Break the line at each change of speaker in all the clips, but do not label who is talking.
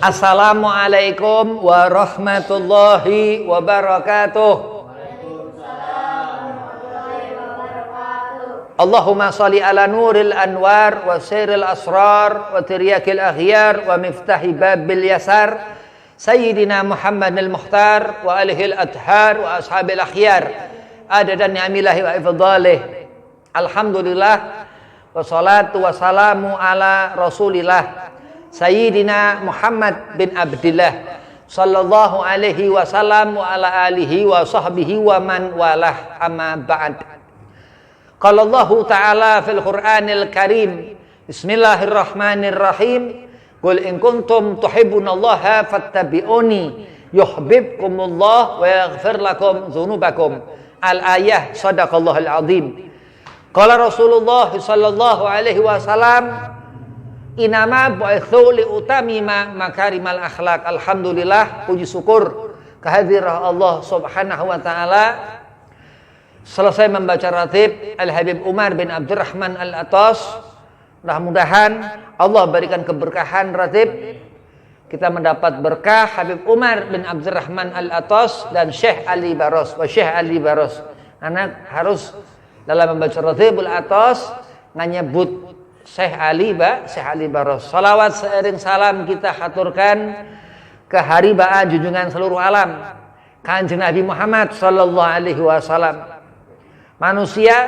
Assalamualaikum warahmatullahi wabarakatuh. Allahumma salli ala nuril anwar wa siril asrar wa tiryakil akhyar wa miftahi babil yasar Sayyidina Muhammadil Mukhtar wa alihil adhar wa ashabil akhyar adadan ni'amillahi wa ifdalih. Alhamdulillah wassalatu wassalamu ala rasulillah Sayyidina Muhammad bin Abdillah sallallahu alaihi wasallam wa ala alihi wa sahbihi wa man walah, amma ba'd. Qala Allah Ta'ala fil Qur'anil Karim, Bismillahirrahmanirrahim, Qul in kuntum tuhibbunallaha fattabi'uni yuhibbukumullah wa yaghfir lakum dzunubakum. Al-ayah, sadaqallahul azim. Qala Rasulullah sallallahu alaihi wasallam, inama bu'itsu li utamima makarimal akhlak. Alhamdulillah, puji syukur kehadiran Allah Subhanahu wa taala. Selesai membaca ratib Al-Habib Umar bin Abdurrahman Al-Atas, mudah-mudahan Allah berikan keberkahan ratib. Kita mendapat berkah Habib Umar bin Abdurrahman Al-Atas dan Syekh Ali Baros. Syekh Ali Baros, anak harus dalam membaca ratibul atas nganyebut Syekh Ali Baros. Salawat seiring salam kita haturkan ke haribaan junjungan seluruh alam, Kanjeng Nabi Muhammad sallallahu alaihi wasallam. Manusia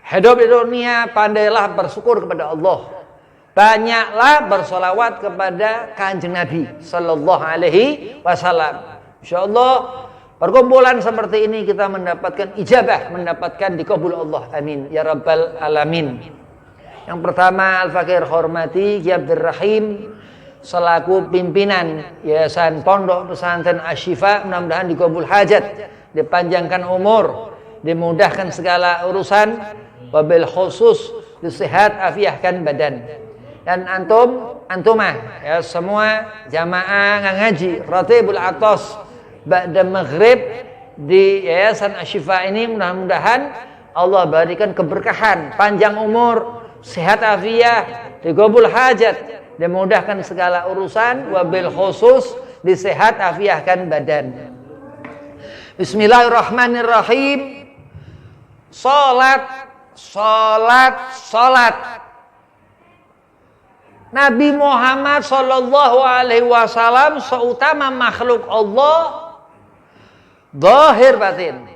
hidup di dunia, pandailah bersyukur kepada Allah. Banyaklah bersolawat kepada Kanjeng Nabi sallallahu alaihi wasallam. Insyaallah perkumpulan seperti ini kita mendapatkan ijabah, mendapatkan dikabul Allah. Amin ya rabbal alamin. Yang pertama, Al-Fakir hormati Ki Abdul Rahim selaku pimpinan Yayasan Pondok Pesantren Asy-Syifa, mudah-mudahan dikabul hajat, dipanjangkan umur, dimudahkan segala urusan, wabil khusus disehat afiahkan badan. Dan antumah ya, semua jamaah ngaji ratibul atas ba'da maghrib di Yayasan Asy-Syifa ini, mudah-mudahan Allah berikan keberkahan, panjang umur, sehat afiah, digabul hajat, dimudahkan segala urusan, wabil khusus disehat afiahkan badan. Bismillahirrahmanirrahim. Salat. Nabi Muhammad sallallahu alaihi wasallam seutama makhluk Allah, zahir batin,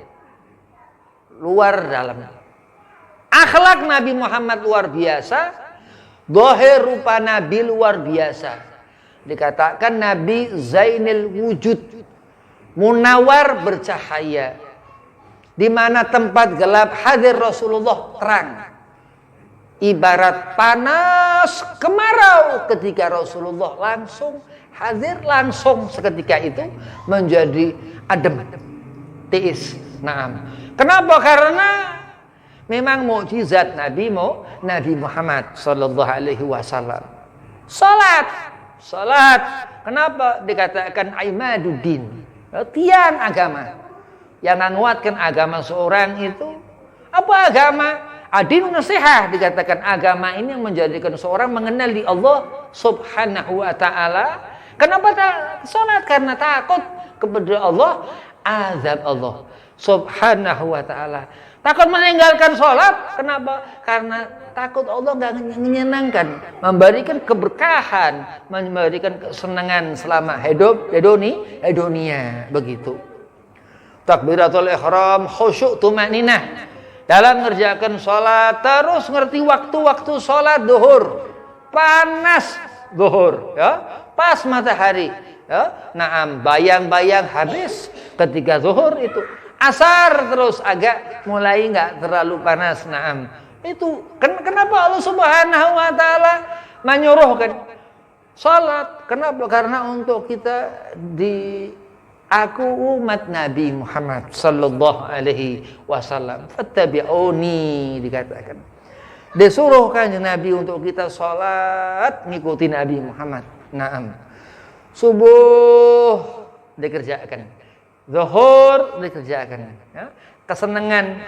luar dalam. Akhlak Nabi Muhammad luar biasa, zahir rupa Nabi luar biasa. Dikatakan Nabi Zainul Wujud, munawar bercahaya. Di mana tempat gelap hadir Rasulullah terang. Ibarat panas kemarau, ketika Rasulullah langsung hadir, langsung seketika itu menjadi adem, tiis. Naam. Kenapa? Karena memang mukjizat Nabi Muhammad sallallahu alaihi wasallam. Salat. Kenapa dikatakan imaduddin? Tiang agama. Yang menguatkan agama seorang itu apa agama? Adinu nasihah, dikatakan agama ini yang menjadikan seorang mengenali Allah Subhanahu wa taala. Kenapa salat? Karena takut kepada Allah, azab Allah Subhanahu wa taala. Takut meninggalkan sholat. Kenapa? Karena takut Allah enggak menyenangkan, memberikan keberkahan, memberikan kesenangan selama hidup di dunia. Begitu. Takbiratul ihram, khusyuk, tumaninah dalam mengerjakan sholat. Terus ngerti waktu-waktu sholat zuhur, panas zuhur, ya, pas matahari, ya. Naam, bayang-bayang habis ketika zuhur itu. Asar terus agak mulai enggak terlalu panas. Naam. Itu kenapa Allah Subhanahu wa taala menyuruhkan salat? Kenapa? Karena untuk kita aku umat Nabi Muhammad sallallahu alaihi wasallam. Fattabi'uni, dikatakan. Disuruh Kanjeng Nabi untuk kita salat ngikuti Nabi Muhammad. Naam. Subuh dikerjakan. Zuhur dikerjakan, ya. Kesenangan.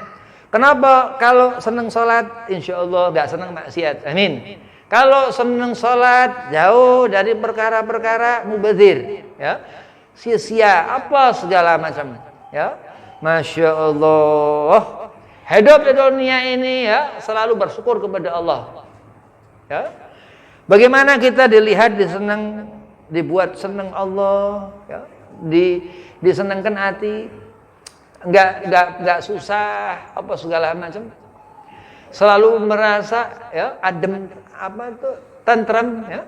Kenapa? Kalau senang salat, insyaallah enggak senang maksiat. Amin. Kalau senang salat, jauh dari perkara-perkara mubazir, ya. Sia-sia apa segala macam, ya. Masya Allah. Hidup di dunia ini ya selalu bersyukur kepada Allah. Ya. Bagaimana kita dilihat dibuat senang Allah, ya. Disenangkan hati, enggak susah apa segala macam. Selalu merasa ya adem tentram ya.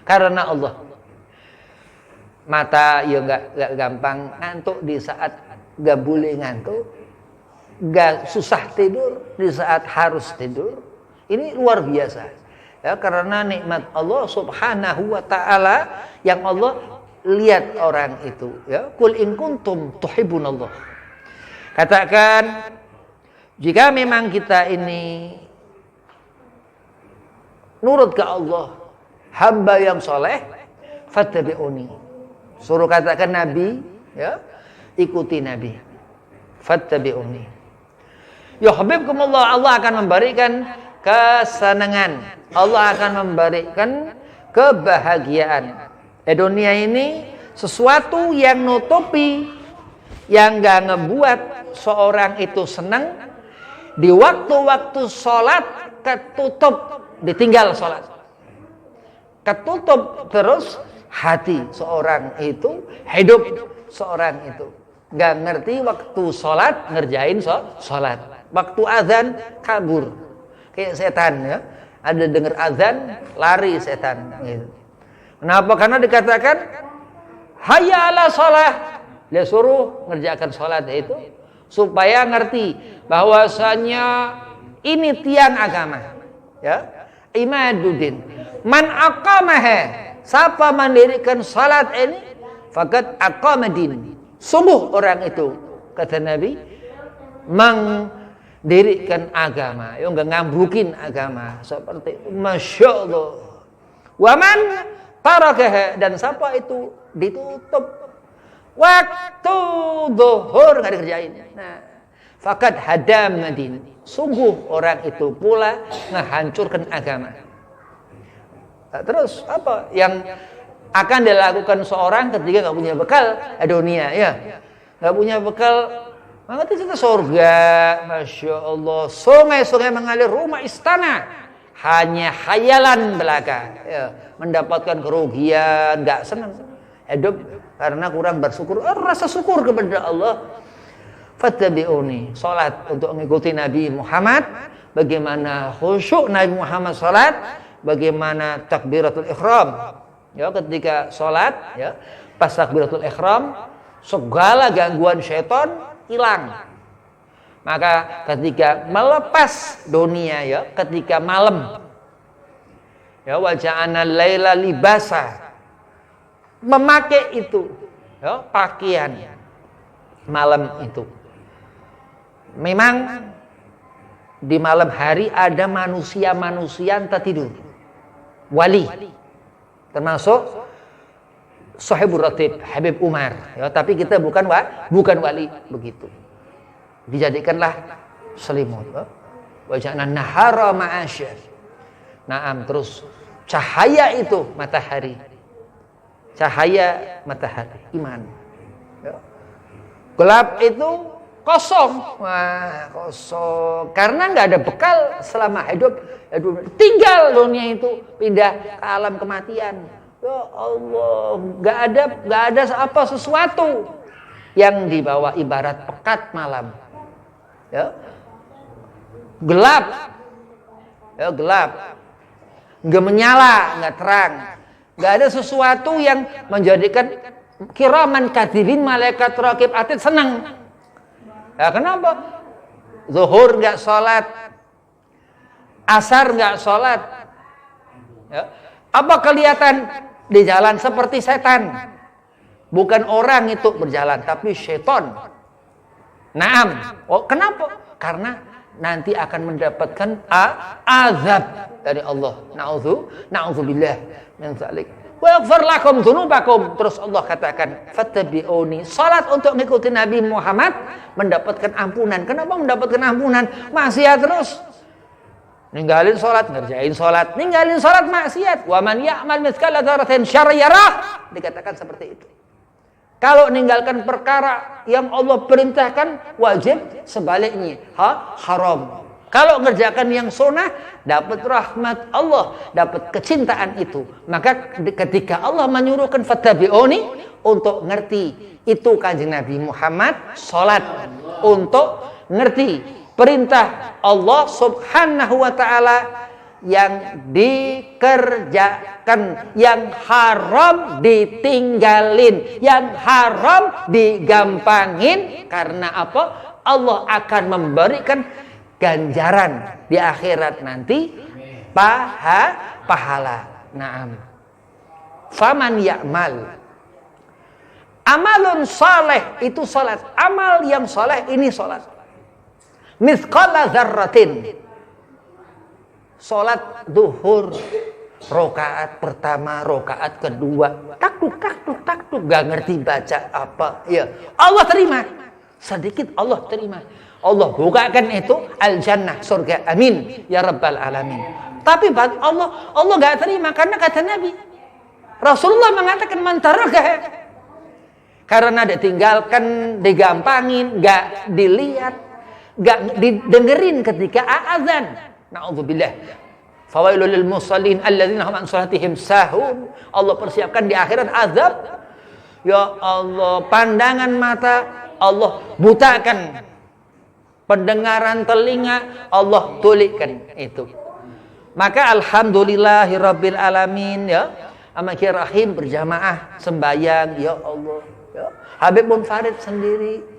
Karena Allah. Mata ya enggak gampang ngantuk di saat enggak boleh ngantuk. Enggak susah tidur di saat harus tidur. Ini luar biasa. Ya, karena nikmat Allah Subhanahu wa taala yang Allah lihat orang itu, ya. Qul in kuntum tuhibbunallah. Katakan jika memang kita ini nurut ke Allah, hamba yang soleh, fattabi'uni. Suruh katakan Nabi, ya, ikuti Nabi. Fattabi'uni. Yuhibbukumullah, Allah akan memberikan kesenangan. Allah akan memberikan kebahagiaan. Dunia ini sesuatu yang nutupi, yang gak ngebuat seorang itu senang. Di waktu-waktu sholat ketutup, ditinggal sholat. Ketutup terus hati seorang itu, hidup seorang itu. Gak ngerti waktu sholat, ngerjain sholat. Waktu azan, kabur. Kayak setan ya. Ada dengar azan, lari setan. Gitu. Kenapa? Karena dikatakan, hayya ala sholat. Dia suruh ngerjakan sholat itu. Supaya ngerti bahwasanya ini tiang agama. Ya. Imaduddin. Man aqamaha. Siapa mendirikan sholat ini, faqad aqamadin. Sungguh orang itu, kata Nabi, mendirikan agama, yang enggak ngambrukin agama seperti itu. Masya Allah. Waman tarakaha, dan siapa itu ditutup waktu zuhur enggak dikerjain. Nah, faqad hadamadin. Sungguh orang itu pula menghancurkan agama. Nah, terus apa yang akan dilakukan seorang ketika enggak punya bekal dunia, ya? Enggak punya bekal, maka itu surga. Masya Allah. Sungai-sungai mengalir, rumah istana hanya khayalan belaka, ya. Mendapatkan kerugian, enggak senang hidup karena kurang bersyukur. Rasa syukur kepada Allah. Fattabi'uni, salat untuk mengikuti Nabi Muhammad. Bagaimana khusyuk Nabi Muhammad salat, bagaimana takbiratul ihram. Ya, ketika salat, ya, pas takbiratul ihram, segala gangguan syaitan hilang. Maka ketika melepas dunia, ya, ketika malam, ya, wa ja'alna laila libasa, memakai itu, ya, pakaian malam itu. Memang di malam hari ada manusia-manusia yang tertidur, wali, termasuk Sahibur Ratib Habib Umar, ya, tapi kita bukan wali begitu. Dijadikanlah selimut. Wa ja'alna nahara ma'asyar. Naam, terus cahaya itu matahari. Cahaya matahari iman. Ya. Gelap itu kosong. Wah, kosong. Karena enggak ada bekal selama hidup. Tinggal dunia itu, pindah ke alam kematian. Ya Allah, enggak ada apa sesuatu yang dibawa, ibarat pekat malam. Ya. Gelap. Ya, gelap. Enggak menyala, enggak terang. Enggak ada sesuatu yang menjadikan kiraman katibin, malaikat raqib atid senang. Ya, kenapa? Zuhur enggak salat, asar enggak salat. Ya. Apa kelihatan di jalan seperti setan? Bukan orang itu berjalan, tapi syaitan. Naam. Oh, kenapa? Karena nanti akan mendapatkan azab dari Allah. Na'udzubillah min dzalik. Wa yaghfir lakum dzunubakum. Terus Allah katakan, fattabi'uni. Salat untuk mengikuti Nabi Muhammad mendapatkan ampunan. Kenapa mendapatkan ampunan? Maksiat terus. Ninggalin sholat, ngerjain sholat. Ninggalin sholat maksiat. Wa man ya'mal mithqala dzarratin syarran yarah. Dikatakan seperti itu. Kalau ninggalkan perkara yang Allah perintahkan, wajib. Sebaliknya, haram. Kalau ngerjakan yang sunnah, dapat rahmat Allah, dapat kecintaan itu. Maka ketika Allah menyuruhkan fattabi'uni, untuk ngerti itu kanjeng Nabi Muhammad sholat, untuk ngerti perintah Allah subhanahu wa ta'ala yang dikerjakan, yang haram ditinggalin, yang haram digampangin. Karena apa? Allah akan memberikan ganjaran di akhirat nanti, pahala. Naam. Faman ya'mal, amalun saleh itu salat. Amal yang saleh ini salat. Mithqala dzarratin, salat duhur, rakaat pertama, rakaat kedua, taktuk, gak ngerti baca apa, ya Allah terima. Sedikit Allah terima. Allah bukakan itu al-jannah, surga. Amin ya rabbal alamin. Tapi Allah gak terima karena kata Nabi Rasulullah mengatakan man taraka, karena ditinggalkan, digampangin, gak dilihat, gak didengerin ketika azan. Na'udzubillah. Fawailul lil musallin alladzina hum an salatihim sahun. Allah persiapkan di akhirat azab. Ya Allah, pandangan mata Allah butakan, pendengaran telinga Allah tulikkan itu. Maka alhamdulillahirabbil alamin, ya. Amakhir rahim berjamaah sembahyang, ya Allah, ya. Habib Munfarid sendiri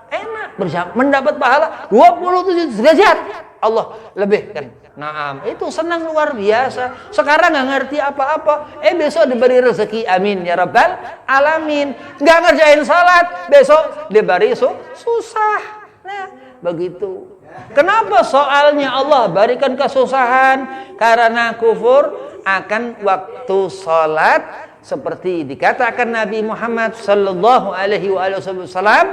enak mendapat pahala 27 derajat Allah lebihkan. Naam, itu senang luar biasa. Sekarang nggak ngerti apa-apa, besok diberi rezeki. Amin ya rabbal alamin. Nggak ngerjain salat, besok diberi susah. Nah, begitu. Kenapa? Soalnya Allah berikan kesusahan karena kufur akan waktu salat, seperti dikatakan Nabi Muhammad sallallahu alaihi wasallam,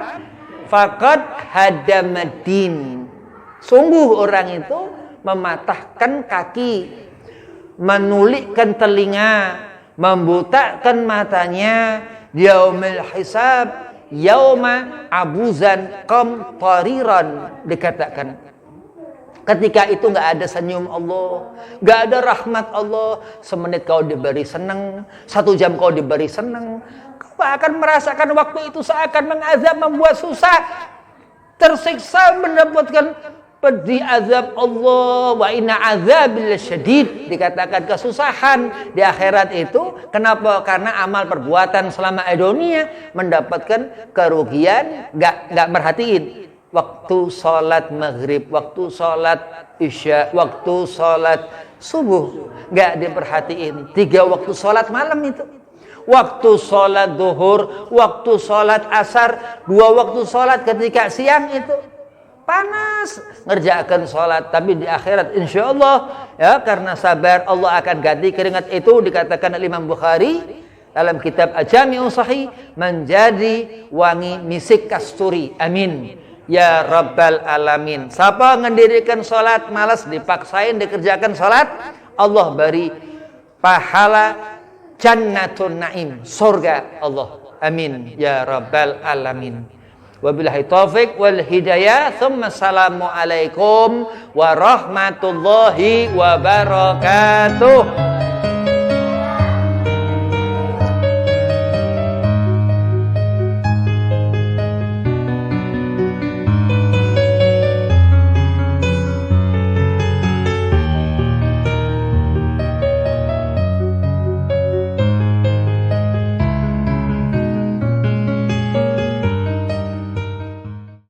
faqad hadamaddin. Sungguh orang itu mematahkan kaki, menulikkan telinga, membutakan matanya, yaumil hisab, yauma abuzan qamtariran. Dikatakan ketika itu nggak ada senyum Allah, nggak ada rahmat Allah. Semenit kau diberi senang, 1 jam kau diberi senang, kau akan merasakan waktu itu seakan mengazab, membuat susah, tersiksa, mendapatkan pedih azab Allah. Wa inna azabil syadid. Dikatakan kesusahan di akhirat itu. Kenapa? Karena amal perbuatan selama dunia mendapatkan kerugian, nggak merhatiin waktu sholat maghrib, waktu sholat isya, waktu sholat subuh, nggak diperhatiin. 3 waktu sholat malam itu, waktu sholat duhur, waktu sholat asar, 2 waktu sholat ketika siang itu panas ngerjakan sholat. Tapi di akhirat insya Allah, ya, karena sabar Allah akan ganti keringat itu. Dikatakan oleh Imam Bukhari dalam kitab Al-Jami'u Sahih, menjadi wangi misik kasturi. Amin ya rabbal alamin. Siapa ngendirikan sholat malas, dipaksain dikerjakan sholat, Allah beri pahala jannatun naim, surga Allah. Amin ya rabbal alamin. Wabillahi taufiq wal hidayah. Assalamu alaikum warahmatullahi wabarakatuh.